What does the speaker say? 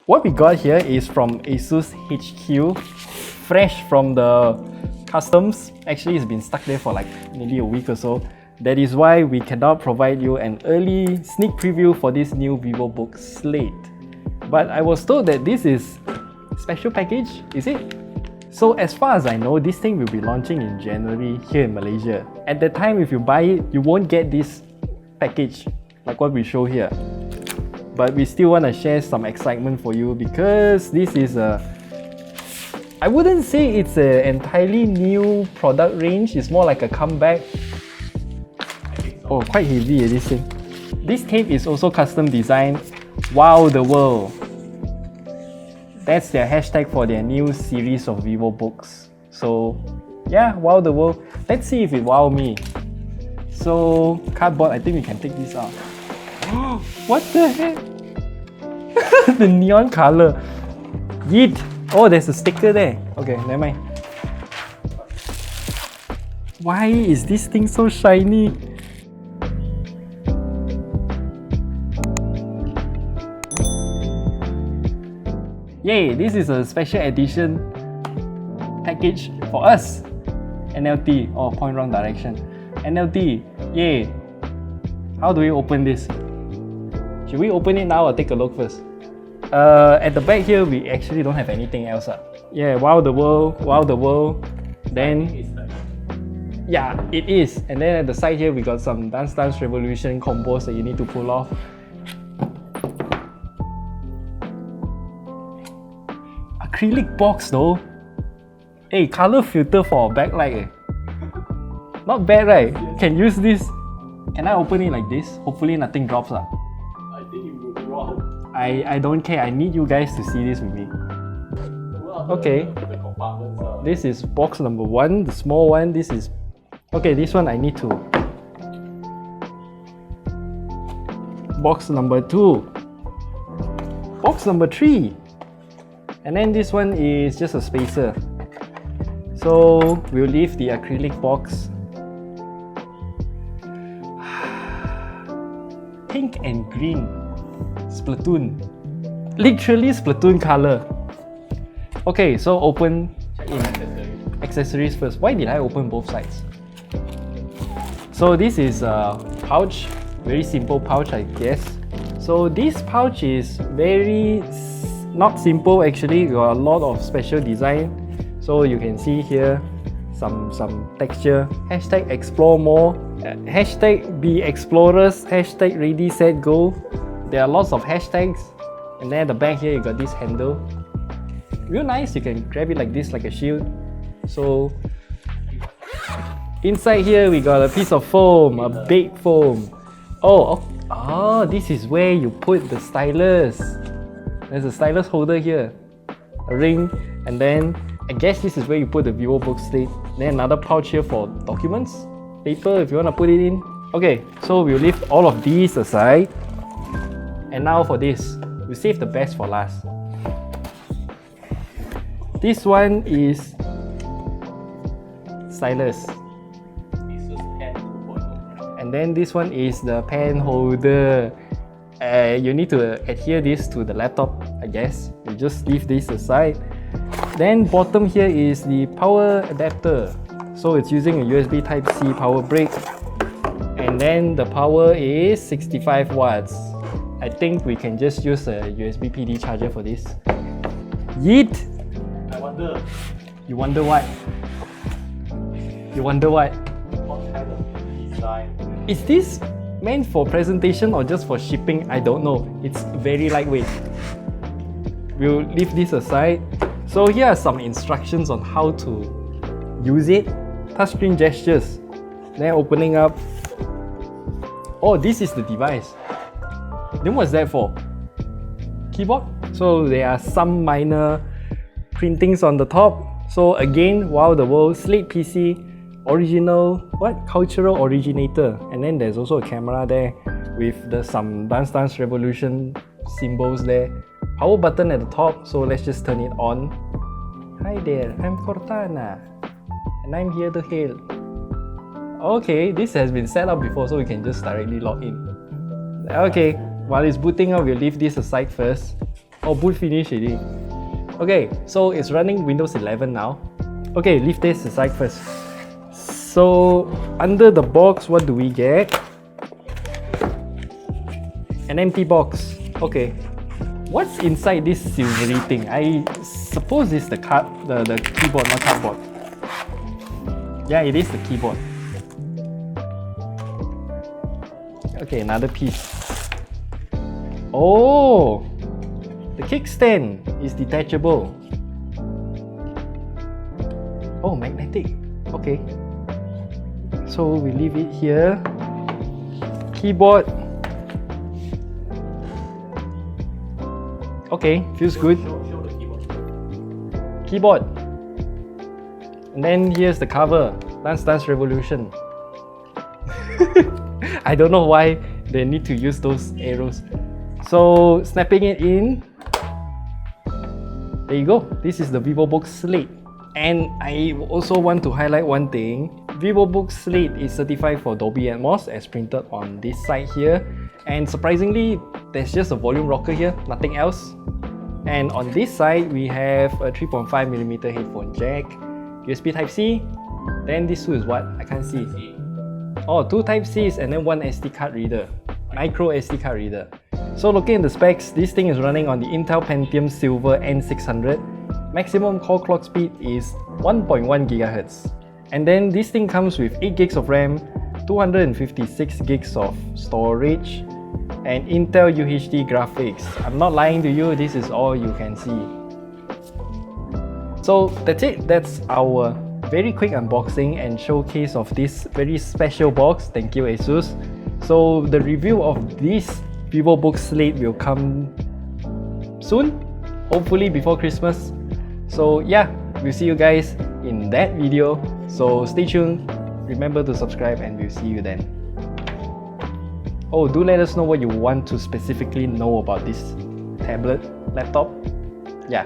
what we got here is from ASUS HQ, fresh from the customs. Actually, it's been stuck there for like maybe a week or so. That is why we cannot provide you an early sneak preview for this new Vivobook Slate. But I was told that this is special package, is it? So as far as I know, this thing will be launching in January here in Malaysia. At that time, if you buy it, you won't get this package like what we show here. But we still want to share some excitement for you because this is I wouldn't say it's an entirely new product range, it's more like a comeback. Oh, quite heavy this thing. This tape is also custom designed. Wow the world. That's their hashtag for their new series of Vivobooks. So yeah, wow the world. Let's see if it wow me. So cardboard, I think we can take this out. What the heck? The neon color. Yeet. Oh, there's a sticker there. Okay, never mind. Why is this thing so shiny? Yay, this is a special edition package for us. NLT, oh, point wrong direction. NLT, yay. How do we open this? Should we open it now or take a look first? At the back here, we actually don't have anything else. Yeah, wow the world, wow the world. Then, yeah, it is. And then at the side here, we got some Dance Dance Revolution combos that you need to pull off. Acrylic box though. Hey, color filter for backlight. Not bad, right? Can use this. Can I open it like this? Hopefully nothing drops. I think it will drop. I don't care. I need you guys to see this with me. Okay. This is box number 1, the small one. This is... Okay, this one I need to... Box number 2. Box number 3. And then this one is just a spacer. So we'll leave the acrylic box. Pink and green. Splatoon. Literally Splatoon color. Okay, so open in accessories first. Why did I open both sides? So this is a pouch. Very simple pouch, I guess. So this pouch is very... not simple actually, got a lot of special design. So you can see here some texture. Hashtag explore more. Hashtag be explorers. Hashtag ready set go. There are lots of hashtags. And then at the back here you got this handle. Real nice, you can grab it like this, like a shield. So inside here we got a piece of foam, a big foam. Oh, this is where you put the stylus. There's a stylus holder here, a ring, and then I guess this is where you put the Vivobook Slate. Then another pouch here for documents, paper if you want to put it in. Okay, so we'll leave all of these aside. And now for this, we save the best for last. This one is stylus. And then this one is the pen holder. You need to adhere this to the laptop, I guess. You just leave this aside. Then bottom here is the power adapter. So it's using a USB Type-C power brick. And then the power is 65 watts. I think we can just use a USB PD charger for this. Yeet! I wonder. You wonder what? You wonder what? What kind of design? Is this meant for presentation or just for shipping? I don't know. It's very lightweight. We'll leave this aside. So here are some instructions on how to use it. Touchscreen gestures. Then opening up. Oh, this is the device. Then what's that for? Keyboard? So there are some minor printings on the top. So again, wow the world, Slate PC, original, what? Cultural originator. And then there's also a camera there with some Dance Dance Revolution symbols there. Power button at the top, so let's just turn it on. Hi there, I'm Cortana. And I'm here to hail. Okay, this has been set up before, so we can just directly log in. Okay, while it's booting up, we'll leave this aside first. Oh, boot finish already. Okay, so it's running Windows 11 now. Okay, leave this aside first. So under the box, what do we get? An empty box. Okay. What's inside this silvery thing? I suppose it's the keyboard, not cardboard. Yeah, it is the keyboard. Okay, another piece. Oh! The kickstand is detachable. Oh, magnetic. Okay. So we leave it here. Keyboard. Okay, feels good. Show the keyboard. Keyboard. And then here's the cover. Dance Dance Revolution. I don't know why they need to use those arrows. So snapping it in. There you go. This is the Vivobook Slate. And I also want to highlight one thing. Vivobook Slate is certified for Dolby Atmos as printed on this side here. And surprisingly, there's just a volume rocker here, nothing else. And on this side, we have a 3.5mm headphone jack, USB Type-C. Then this two is what? I can't see. Oh, two Type-Cs and then one SD card reader. Micro SD card reader. So looking at the specs, this thing is running on the Intel Pentium Silver N600. Maximum core clock speed is 1.1 GHz. And then this thing comes with 8 gigs of RAM, 256 gigs of storage, and Intel UHD graphics. I'm not lying to you, this is all you can see. So that's it. That's our very quick unboxing and showcase of this very special box. Thank you, ASUS. So the review of this Vivobook Slate will come soon, hopefully before Christmas. So yeah, we'll see you guys in that video. So stay tuned, remember to subscribe, and we'll see you then. Oh, do let us know what you want to specifically know about this tablet, laptop. Yeah.